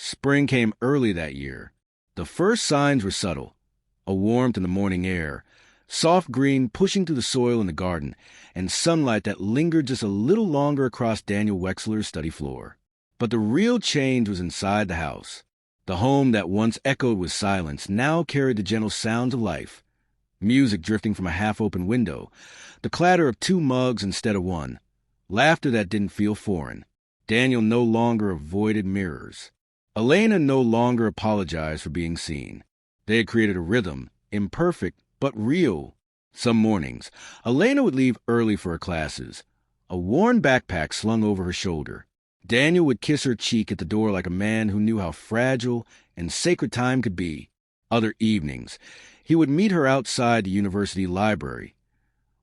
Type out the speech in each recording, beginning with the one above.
Spring came early that year. The first signs were subtle: a warmth in the morning air, soft green pushing through the soil in the garden, and sunlight that lingered just a little longer across Daniel Wexler's study floor. But the real change was inside the house. The home that once echoed with silence now carried the gentle sounds of life. Music drifting from a half-open window, the clatter of two mugs instead of one, laughter that didn't feel foreign. Daniel no longer avoided mirrors. Elena no longer apologized for being seen. They had created a rhythm, imperfect but real. Some mornings, Elena would leave early for her classes, a worn backpack slung over her shoulder. Daniel would kiss her cheek at the door like a man who knew how fragile and sacred time could be. Other evenings, he would meet her outside the university library,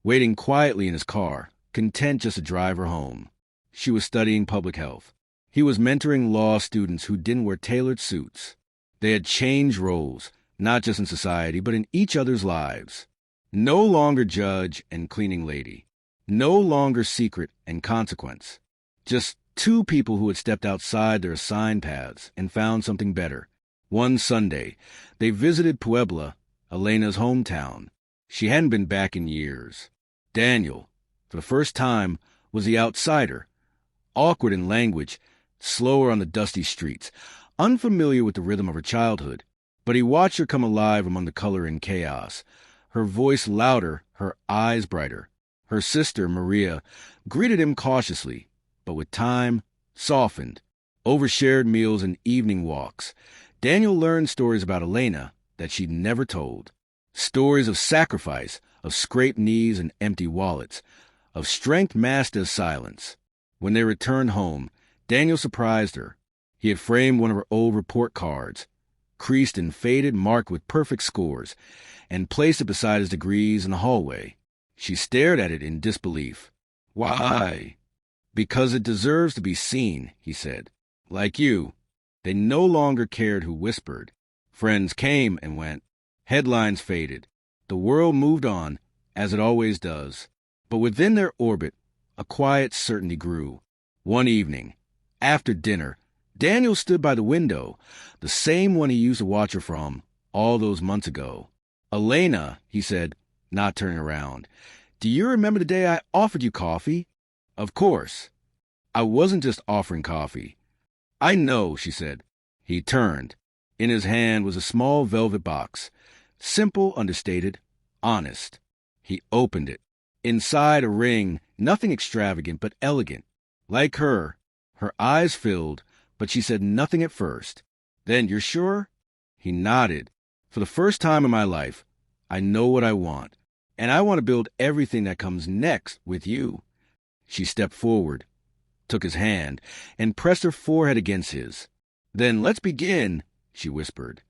waiting quietly in his car, content just to drive her home. She was studying public health. He was mentoring law students who didn't wear tailored suits. They had changed roles, not just in society, but in each other's lives. No longer judge and cleaning lady. No longer secret and consequence. Just two people who had stepped outside their assigned paths and found something better. One Sunday, they visited Puebla, Elena's hometown. She hadn't been back in years. Daniel, for the first time, was the outsider, awkward in language, slower on the dusty streets, unfamiliar with the rhythm of her childhood. But he watched her come alive among the color and chaos, her voice louder, her eyes brighter. Her sister, Maria, greeted him cautiously, but with time, softened. Over shared meals and evening walks, Daniel learned stories about Elena that she'd never told. Stories of sacrifice, of scraped knees and empty wallets, of strength masked as silence. When they returned home, Daniel surprised her. He had framed one of her old report cards, creased and faded, marked with perfect scores, and placed it beside his degrees in the hallway. She stared at it in disbelief. "Why?" "Because it deserves to be seen," he said. "Like you." They no longer cared who whispered. Friends came and went. Headlines faded. The world moved on, as it always does. But within their orbit, a quiet certainty grew. One evening, after dinner, Daniel stood by the window, the same one he used to watch her from all those months ago. "Elena," he said, not turning around, "do you remember the day I offered you coffee?" "Of course." "I wasn't just offering coffee." "I know," she said. He turned. In his hand was a small velvet box. Simple, understated, honest. He opened it. Inside a ring, nothing extravagant but elegant. Like her. Her eyes filled, but she said nothing at first. "Then you're sure?" He nodded. "For the first time in my life, I know what I want. And I want to build everything that comes next with you." She stepped forward, took his hand, and pressed her forehead against his. "Then let's begin," she whispered.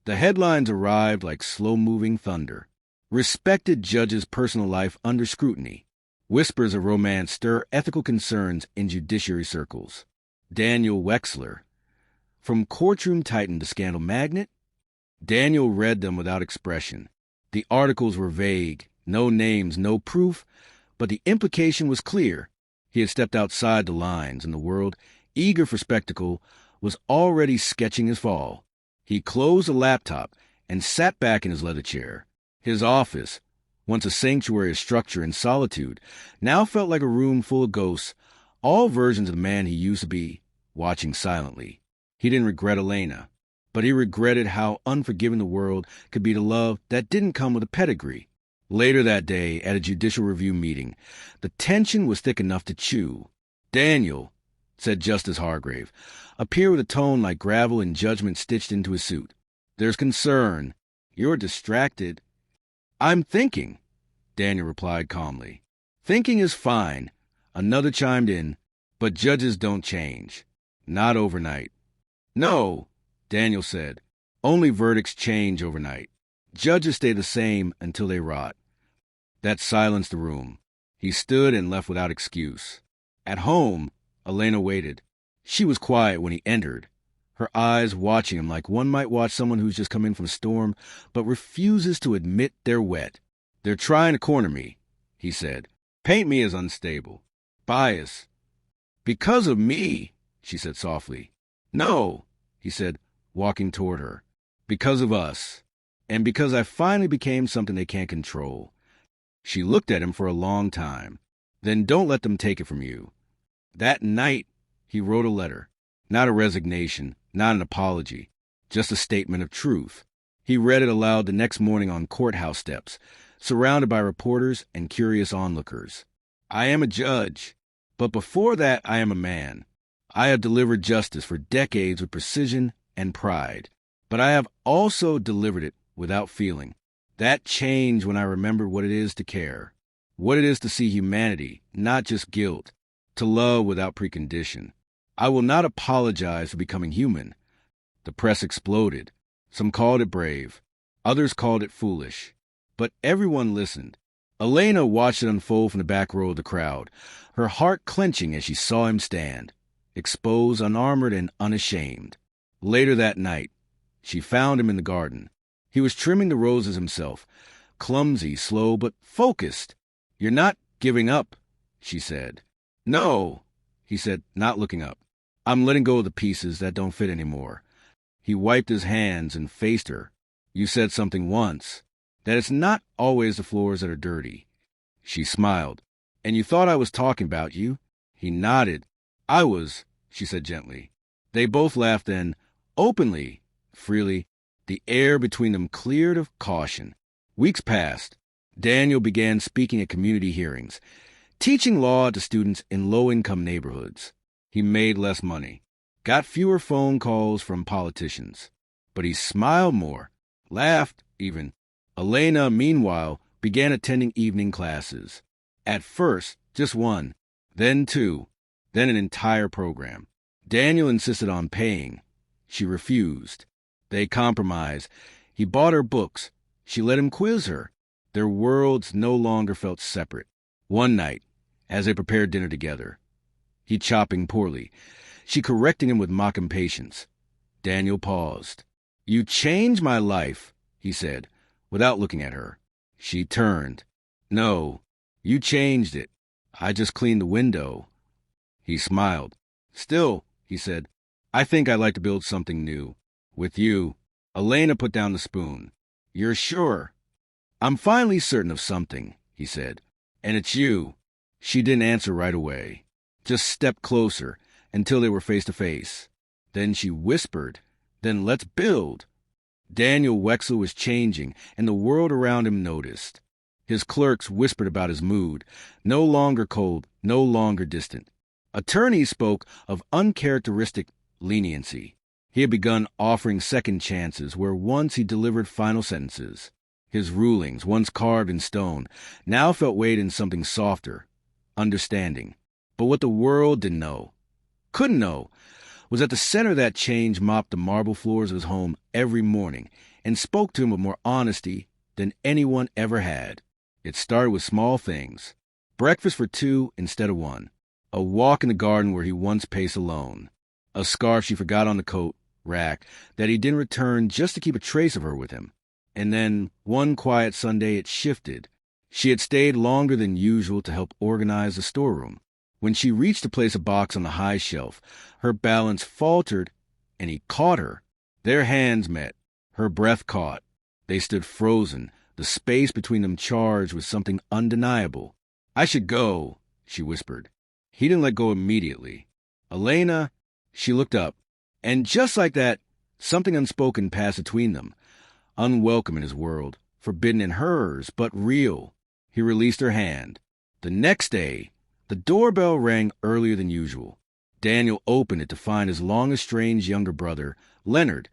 The headlines arrived like slow-moving thunder. Respected judge's personal life under scrutiny. Whispers of romance stir ethical concerns in judiciary circles. Daniel Wexler. From courtroom titan to scandal magnate? Daniel read them without expression. The articles were vague, no names, no proof, but the implication was clear. He had stepped outside the lines, and the world, eager for spectacle, was already sketching his fall. He closed the laptop and sat back in his leather chair. His office, once a sanctuary of structure and solitude, now felt like a room full of ghosts, all versions of the man he used to be, watching silently. He didn't regret Elena, but he regretted how unforgiving the world could be to love that didn't come with a pedigree. Later that day, at a judicial review meeting, the tension was thick enough to chew. "Daniel," said Justice Hargrave, appeared with a tone like gravel and judgment stitched into his suit. "There's concern. You're distracted." "I'm thinking," Daniel replied calmly. "Thinking is fine," another chimed in, "but judges don't change. Not overnight." "No," Daniel said. "Only verdicts change overnight. Judges stay the same until they rot." That silenced the room. He stood and left without excuse. At home, Elena waited. She was quiet when he entered, her eyes watching him like one might watch someone who's just come in from a storm but refuses to admit they're wet. "They're trying to corner me," he said. "Paint me as unstable. Bias." "Because of me," she said softly. "No." he said, walking toward her. Because of us. And because I finally became something they can't control. She looked at him for a long time. Then don't let them take it from you. That night, he wrote a letter. Not a resignation, not an apology, just a statement of truth. He read it aloud the next morning on courthouse steps, surrounded by reporters and curious onlookers. I am a judge, but before that I am a man. I have delivered justice for decades with precision and pride, but I have also delivered it without feeling. That changed when I remembered what it is to care, what it is to see humanity, not just guilt, to love without precondition. I will not apologize for becoming human. The press exploded. Some called it brave. Others called it foolish. But everyone listened. Elena watched it unfold from the back row of the crowd, her heart clenching as she saw him stand, exposed, unarmored, and unashamed. Later that night, she found him in the garden. He was trimming the roses himself, clumsy, slow, but focused. You're not giving up, she said. No, he said, not looking up. I'm letting go of the pieces that don't fit anymore. He wiped his hands and faced her. You said something once, that it's not always the floors that are dirty. She smiled. And you thought I was talking about you? He nodded. I was, she said gently. They both laughed then, openly, freely. The air between them cleared of caution. Weeks passed. Daniel began speaking at community hearings, teaching law to students in low-income neighborhoods. He made less money, got fewer phone calls from politicians. But he smiled more, laughed even. Elena, meanwhile, began attending evening classes. At first, just one, then two, then an entire program. Daniel insisted on paying. She refused. They compromised. He bought her books. She let him quiz her. Their worlds no longer felt separate. One night, as they prepared dinner together, he chopping poorly, she correcting him with mock impatience. Daniel paused. You changed my life, he said, without looking at her. She turned. No, you changed it. I just cleaned the window. He smiled. Still, he said, I think I'd like to build something new. With you. Elena put down the spoon. You're sure? I'm finally certain of something, he said. And it's you. She didn't answer right away. Just stepped closer until they were face to face. Then she whispered, then let's build. Daniel Wexler was changing, and the world around him noticed. His clerks whispered about his mood, no longer cold, no longer distant. Attorneys spoke of uncharacteristic leniency. He had begun offering second chances where once he delivered final sentences. His rulings, once carved in stone, now felt weighed in something softer, understanding. But what the world didn't know, couldn't know, was at the center of that change mopped the marble floors of his home every morning and spoke to him with more honesty than anyone ever had. It started with small things. Breakfast for two instead of one. A walk in the garden where he once paced alone. A scarf she forgot on the coat rack that he didn't return just to keep a trace of her with him. And then, one quiet Sunday, it shifted. She had stayed longer than usual to help organize the storeroom. When she reached to place a box on the high shelf, her balance faltered, and he caught her. Their hands met. Her breath caught. They stood frozen, the space between them charged with something undeniable. I should go, she whispered. He didn't let go immediately. Elena, she looked up. And just like that, something unspoken passed between them. Unwelcome in his world, forbidden in hers, but real. He released her hand. The next day, the doorbell rang earlier than usual. Daniel opened it to find his long-estranged younger brother, Leonard,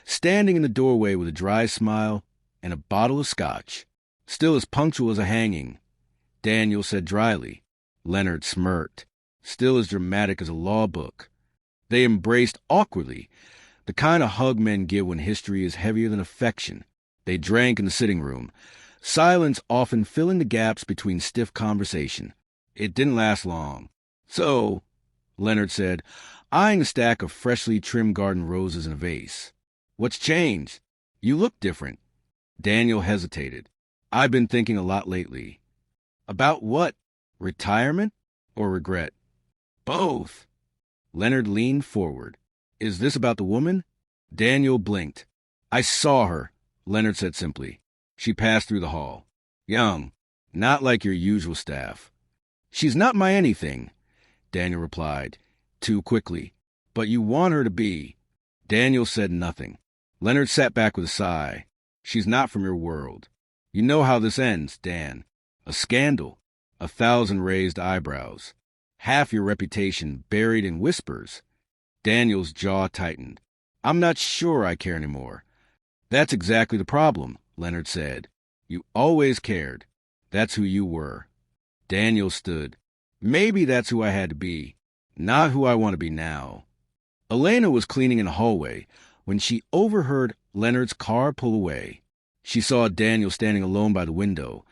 standing in the doorway with a dry smile and a bottle of scotch. Still as punctual as a hanging, Daniel said dryly. Leonard smirked. Still as dramatic as a law book. They embraced awkwardly, the kind of hug men give when history is heavier than affection. They drank in the sitting room, silence often filling the gaps between stiff conversation. It didn't last long. So, Leonard said, eyeing a stack of freshly trimmed garden roses in a vase. What's changed? You look different. Daniel hesitated. I've been thinking a lot lately. About what? Retirement or regret? Both. Leonard leaned forward. Is this about the woman? Daniel blinked. I saw her, Leonard said simply. She passed through the hall. Young, not like your usual staff. She's not my anything, Daniel replied, too quickly. But you want her to be. Daniel said nothing. Leonard sat back with a sigh. She's not from your world. You know how this ends, Dan. A scandal. 1,000 raised eyebrows. Half your reputation buried in whispers. Daniel's jaw tightened. I'm not sure I care anymore. That's exactly the problem, Leonard said. You always cared. That's who you were. Daniel stood. Maybe that's who I had to be, not who I want to be now. Elena was cleaning in the hallway when she overheard Leonard's car pull away. She saw Daniel standing alone by the window,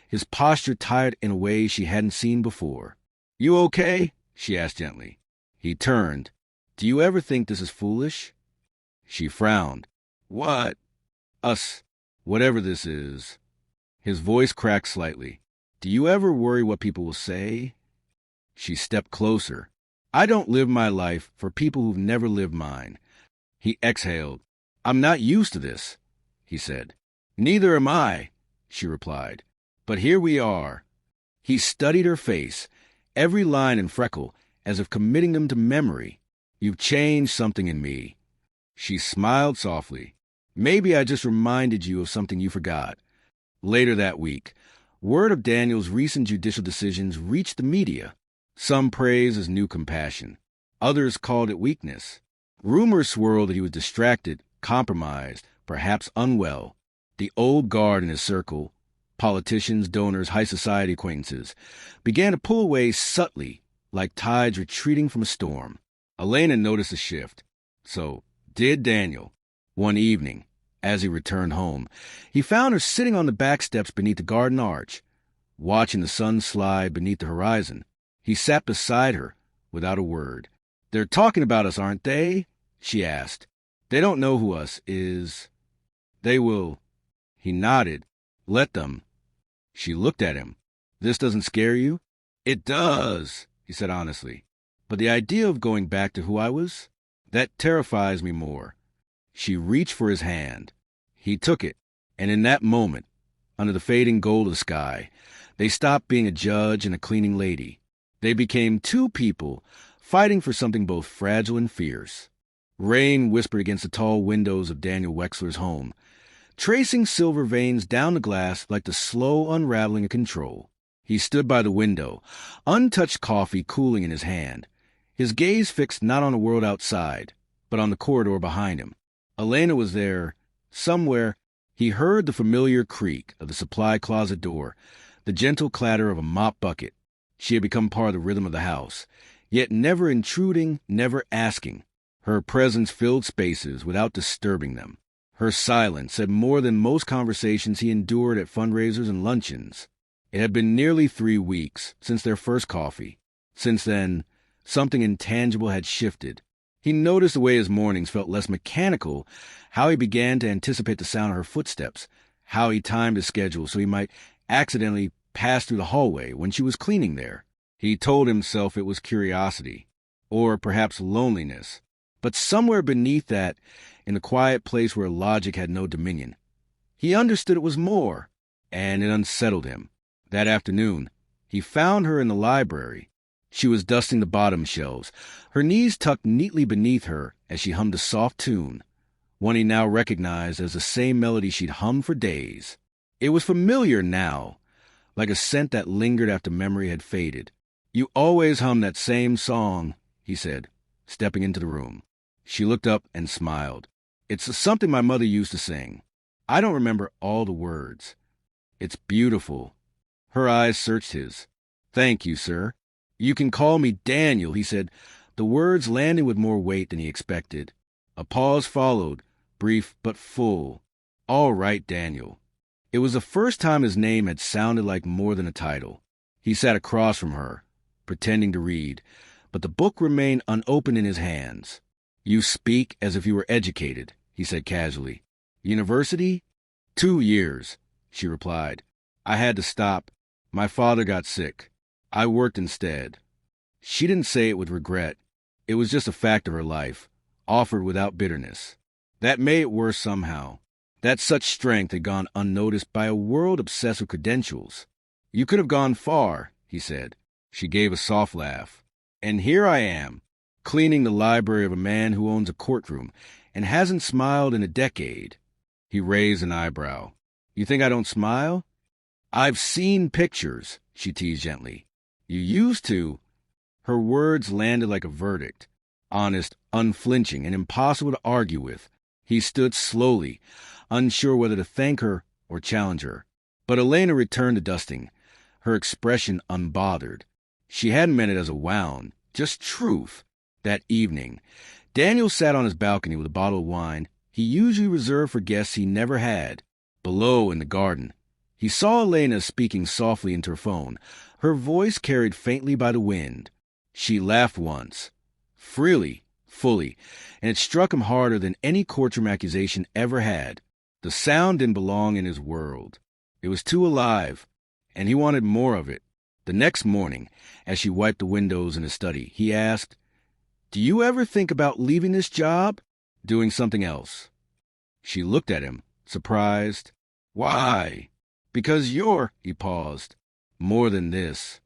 his posture tired in a way she hadn't seen before. You okay? She asked gently. He turned. Do you ever think this is foolish? She frowned. What? Us. Whatever this is. His voice cracked slightly. Do you ever worry what people will say? She stepped closer. I don't live my life for people who've never lived mine. He exhaled. I'm not used to this, he said. Neither am I, she replied. But here we are. He studied her face, every line and freckle, as if committing them to memory. You've changed something in me. She smiled softly. Maybe I just reminded you of something you forgot. Later that week, word of Daniel's recent judicial decisions reached the media. Some praised his new compassion. Others called it weakness. Rumors swirled that he was distracted, compromised, perhaps unwell. The old guard in his circle, politicians, donors, high society acquaintances, began to pull away subtly, like tides retreating from a storm. Elena noticed a shift. So did Daniel. One evening, as he returned home, he found her sitting on the back steps beneath the garden arch, watching the sun slide beneath the horizon. He sat beside her, without a word. They're talking about us, aren't they? She asked. They don't know who us is. They will. He nodded. Let them. She looked at him. This doesn't scare you? It does, he said honestly. But the idea of going back to who I was, that terrifies me more. She reached for his hand. He took it, and in that moment, under the fading gold of the sky, they stopped being a judge and a cleaning lady. They became two people fighting for something both fragile and fierce. Rain whispered against the tall windows of Daniel Wexler's home, tracing silver veins down the glass like the slow unraveling of control. He stood by the window, untouched coffee cooling in his hand, his gaze fixed not on the world outside, but on the corridor behind him. Elena was there, somewhere. He heard the familiar creak of the supply closet door, the gentle clatter of a mop bucket. She had become part of the rhythm of the house, yet never intruding, never asking. Her presence filled spaces without disturbing them. Her silence said more than most conversations he endured at fundraisers and luncheons. It had been nearly 3 weeks since their first coffee. Since then, something intangible had shifted. He noticed the way his mornings felt less mechanical, how he began to anticipate the sound of her footsteps, how he timed his schedule so he might accidentally pass through the hallway when she was cleaning there. He told himself it was curiosity, or perhaps loneliness. But somewhere beneath that, in the quiet place where logic had no dominion, he understood it was more, and it unsettled him. That afternoon, he found her in the library. She was dusting the bottom shelves, her knees tucked neatly beneath her as she hummed a soft tune, one he now recognized as the same melody she'd hummed for days. It was familiar now, like a scent that lingered after memory had faded. You always hum that same song, he said, stepping into the room. She looked up and smiled. It's something my mother used to sing. I don't remember all the words. It's beautiful. Her eyes searched his. Thank you, sir. You can call me Daniel, he said, the words landing with more weight than he expected. A pause followed, brief but full. All right, Daniel. It was the first time his name had sounded like more than a title. He sat across from her, pretending to read, but the book remained unopened in his hands. You speak as if you were educated, he said casually. University? 2 years, she replied. I had to stop. My father got sick. I worked instead. She didn't say it with regret. It was just a fact of her life, offered without bitterness. That made it worse somehow. That such strength had gone unnoticed by a world obsessed with credentials. You could have gone far, he said. She gave a soft laugh. And here I am, cleaning the library of a man who owns a courtroom and hasn't smiled in a decade. He raised an eyebrow. You think I don't smile? I've seen pictures, she teased gently. You used to. Her words landed like a verdict. Honest, unflinching, and impossible to argue with. He stood slowly, unsure whether to thank her or challenge her. But Elena returned to dusting, her expression unbothered. She hadn't meant it as a wound, just truth. That evening, Daniel sat on his balcony with a bottle of wine he usually reserved for guests he never had. Below in the garden, he saw Elena speaking softly into her phone, her voice carried faintly by the wind. She laughed once, freely, fully, and it struck him harder than any courtroom accusation ever had. The sound didn't belong in his world. It was too alive, and he wanted more of it. The next morning, as she wiped the windows in his study, he asked, "Do you ever think about leaving this job? Doing something else?" She looked at him, surprised. "Why?" "Because you're," he paused, "more than this."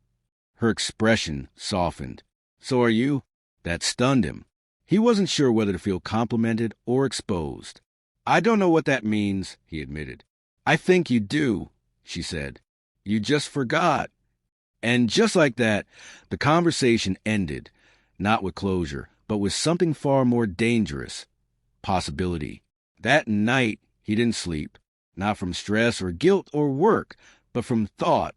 Her expression softened. "So are you?" That stunned him. He wasn't sure whether to feel complimented or exposed. "I don't know what that means," he admitted. "I think you do," she said. "You just forgot." And just like that, the conversation ended, not with closure, but with something far more dangerous. Possibility. That night, he didn't sleep, not from stress or guilt or work, but from thought.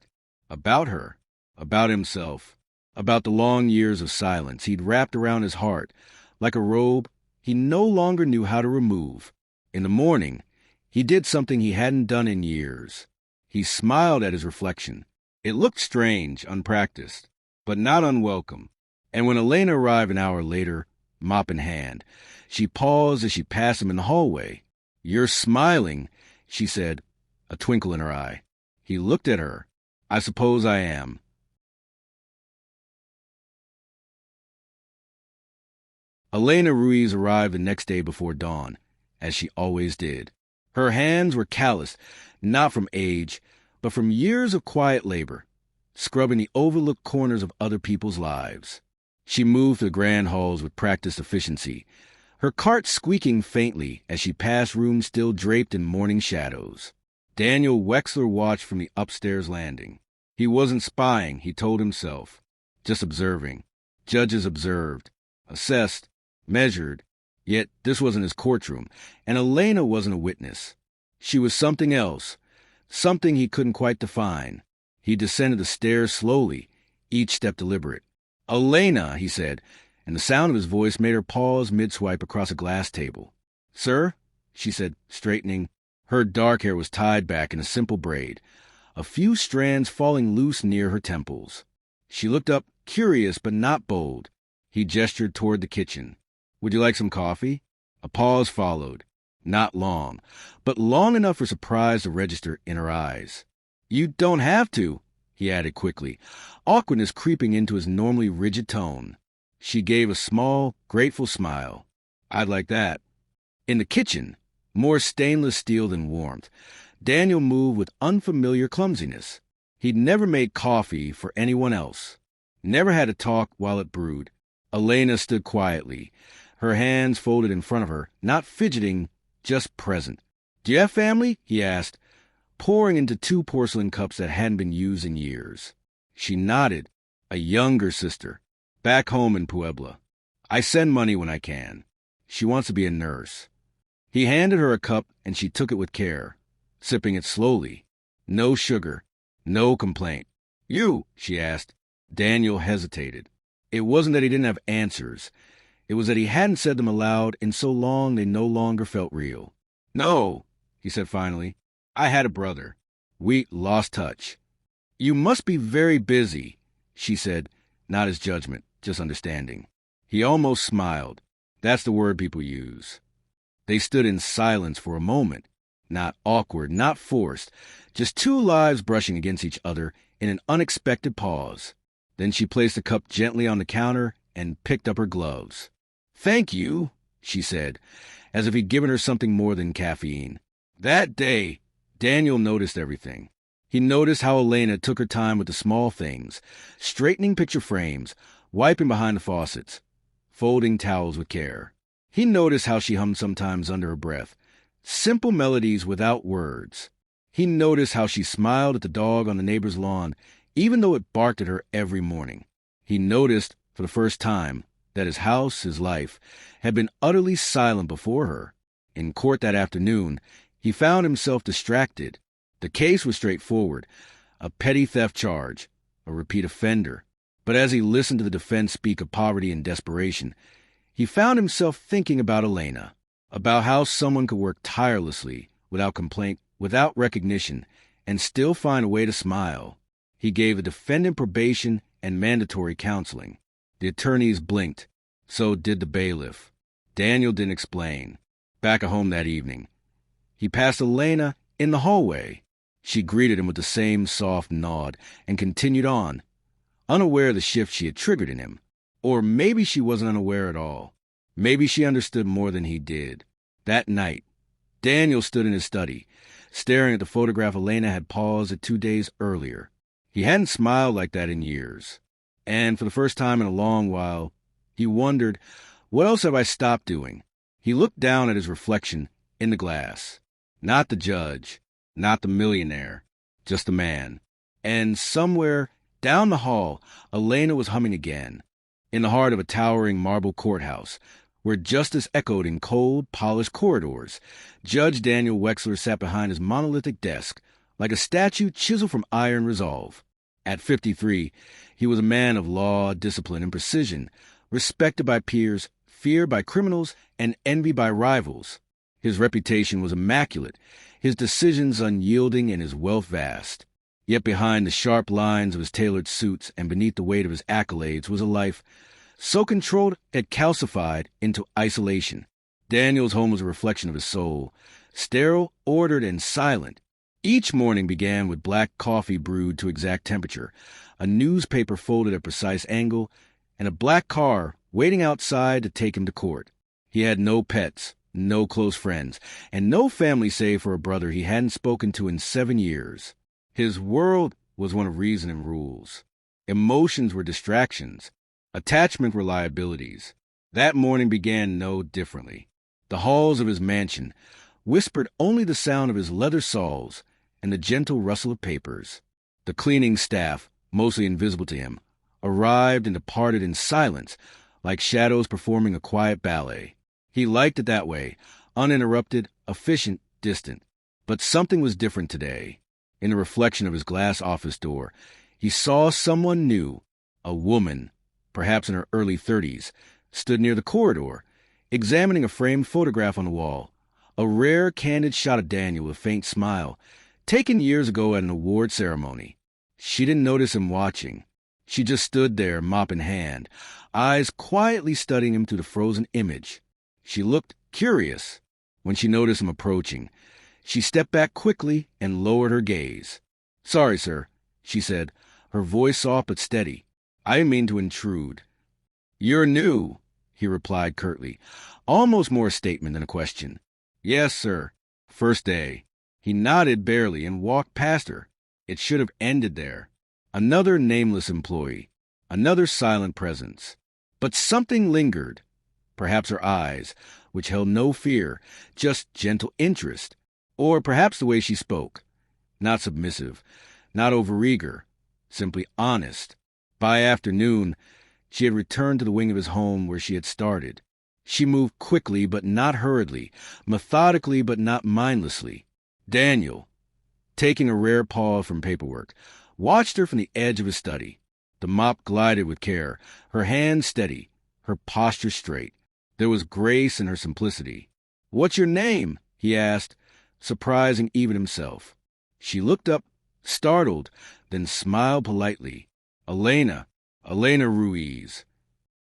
About her, about himself, about the long years of silence he'd wrapped around his heart, like a robe he no longer knew how to remove. In the morning, he did something he hadn't done in years. He smiled at his reflection. It looked strange, unpracticed, but not unwelcome. And when Elena arrived an hour later, mop in hand, she paused as she passed him in the hallway. "You're smiling," she said, a twinkle in her eye. He looked at her. "I suppose I am." Elena Ruiz arrived the next day before dawn, as she always did. Her hands were calloused, not from age, but from years of quiet labor, scrubbing the overlooked corners of other people's lives. She moved through the grand halls with practiced efficiency, her cart squeaking faintly as she passed rooms still draped in morning shadows. Daniel Wexler watched from the upstairs landing. He wasn't spying, he told himself, just observing. Judges observed, assessed, measured, yet this wasn't his courtroom, and Elena wasn't a witness. She was something else, something he couldn't quite define. He descended the stairs slowly, each step deliberate. "Elena," he said, and the sound of his voice made her pause mid-swipe across a glass table. "Sir?" she said, straightening. Her dark hair was tied back in a simple braid, a few strands falling loose near her temples. She looked up, curious but not bold. He gestured toward the kitchen. "Would you like some coffee?" A pause followed. Not long, but long enough for surprise to register in her eyes. "You don't have to," he added quickly, awkwardness creeping into his normally rigid tone. She gave a small, grateful smile. "I'd like that." In the kitchen, more stainless steel than warmth, Daniel moved with unfamiliar clumsiness. He'd never made coffee for anyone else, never had to talk while it brewed. Elena stood quietly, her hands folded in front of her, not fidgeting, just present. "Do you have family?" he asked, pouring into two porcelain cups that hadn't been used in years. She nodded. "A younger sister, back home in Puebla. I send money when I can. She wants to be a nurse." He handed her a cup, and she took it with care, sipping it slowly. No sugar, no complaint. "You?" she asked. Daniel hesitated. It wasn't that he didn't have answers. It was that he hadn't said them aloud in so long they no longer felt real. "No," he said finally. "I had a brother. We lost touch." "You must be very busy," she said, not his judgment, just understanding. He almost smiled. That's the word people use. They stood in silence for a moment, not awkward, not forced, just two lives brushing against each other in an unexpected pause. Then she placed the cup gently on the counter and picked up her gloves. "Thank you," she said, as if he'd given her something more than caffeine. That day, Daniel noticed everything. He noticed how Elena took her time with the small things, straightening picture frames, wiping behind the faucets, folding towels with care. He noticed how she hummed sometimes under her breath, simple melodies without words. He noticed how she smiled at the dog on the neighbor's lawn, even though it barked at her every morning. He noticed, for the first time, that his house, his life, had been utterly silent before her. In court that afternoon, he found himself distracted. The case was straightforward, a petty theft charge, a repeat offender. But as he listened to the defense speak of poverty and desperation, he found himself thinking about Elena, about how someone could work tirelessly, without complaint, without recognition, and still find a way to smile. He gave the defendant probation and mandatory counseling. The attorneys blinked. So did the bailiff. Daniel didn't explain. Back at home that evening, he passed Elena in the hallway. She greeted him with the same soft nod and continued on, unaware of the shift she had triggered in him. Or maybe she wasn't unaware at all. Maybe she understood more than he did. That night, Daniel stood in his study, staring at the photograph Elena had paused at 2 days earlier. He hadn't smiled like that in years. And for the first time in a long while, he wondered, what else have I stopped doing? He looked down at his reflection in the glass. Not the judge, not the millionaire, just the man. And somewhere down the hall, Elena was humming again, in the heart of a towering marble courthouse, where justice echoed in cold, polished corridors. Judge Daniel Wexler sat behind his monolithic desk, like a statue chiseled from iron resolve. At 53, he was a man of law, discipline, and precision, respected by peers, feared by criminals, and envied by rivals. His reputation was immaculate, his decisions unyielding, and his wealth vast. Yet behind the sharp lines of his tailored suits and beneath the weight of his accolades was a life so controlled it calcified into isolation. Daniel's home was a reflection of his soul, sterile, ordered, and silent. Each morning began with black coffee brewed to exact temperature, a newspaper folded at a precise angle, and a black car waiting outside to take him to court. He had no pets, no close friends, and no family save for a brother he hadn't spoken to in 7 years. His world was one of reason and rules. Emotions were distractions. Attachment were liabilities. That morning began no differently. The halls of his mansion whispered only the sound of his leather saws and the gentle rustle of papers. The cleaning staff, mostly invisible to him, arrived and departed in silence, like shadows performing a quiet ballet. He liked it that way, uninterrupted, efficient, distant. But something was different today. In the reflection of his glass office door, he saw someone new, a woman, perhaps in her early 30s, stood near the corridor, examining a framed photograph on the wall, a rare, candid shot of Daniel with a faint smile, taken years ago at an award ceremony. She didn't notice him watching. She just stood there, mop in hand, eyes quietly studying him through the frozen image. She looked curious. When she noticed him approaching, she stepped back quickly and lowered her gaze. "Sorry, sir," she said, her voice soft but steady. "I didn't mean to intrude." "You're new," he replied curtly, almost more a statement than a question. "Yes, sir. First day." He nodded barely and walked past her. It should have ended there. Another nameless employee, another silent presence. But something lingered. Perhaps her eyes, which held no fear, just gentle interest. Or perhaps the way she spoke. Not submissive, not overeager, simply honest. By afternoon, she had returned to the wing of his home where she had started. She moved quickly but not hurriedly, methodically but not mindlessly. Daniel, taking a rare pause from paperwork, watched her from the edge of his study. The mop glided with care, her hands steady, her posture straight. There was grace in her simplicity. "What's your name?" he asked, surprising even himself. She looked up, startled, then smiled politely. Elena Ruiz."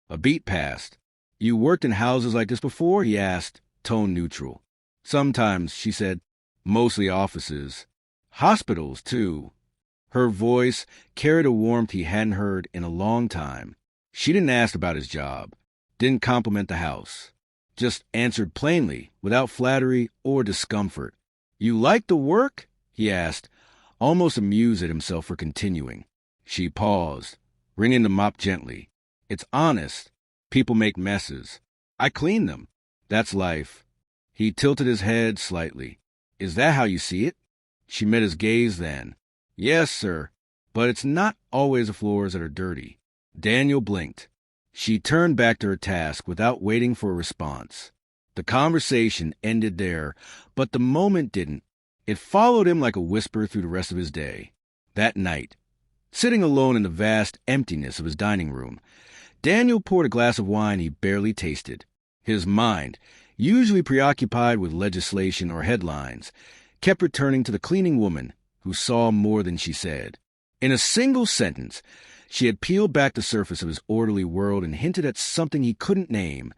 A beat passed. "You worked in houses like this before?" he asked, tone neutral. "Sometimes," she said. "Mostly offices. Hospitals, too." Her voice carried a warmth he hadn't heard in a long time. She didn't ask about his job, didn't compliment the house. just answered plainly, without flattery or discomfort. "You like the work?" he asked, almost amused at himself for continuing. She paused, wringing the mop gently. "It's honest. People make messes. I clean them. That's life." He tilted his head slightly. "Is that how you see it?" She met his gaze then. "Yes, sir. But it's not always the floors that are dirty." Daniel blinked. She turned back to her task without waiting for a response. The conversation ended there, but the moment didn't. It followed him like a whisper through the rest of his day. That night, sitting alone in the vast emptiness of his dining room, Daniel poured a glass of wine he barely tasted. His mind, usually preoccupied with legislation or headlines, kept returning to the cleaning woman who saw more than she said. In a single sentence, she had peeled back the surface of his orderly world and hinted at something he couldn't name,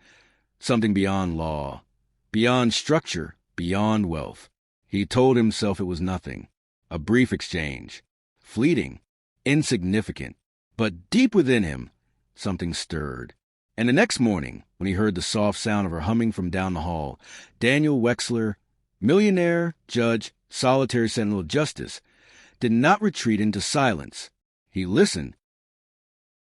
something beyond law, beyond structure, beyond wealth. He told himself it was nothing, a brief exchange, fleeting, insignificant, but deep within him, something stirred. And the next morning, when he heard the soft sound of her humming from down the hall, Daniel Wexler, millionaire, judge, solitary sentinel of justice, did not retreat into silence. He listened,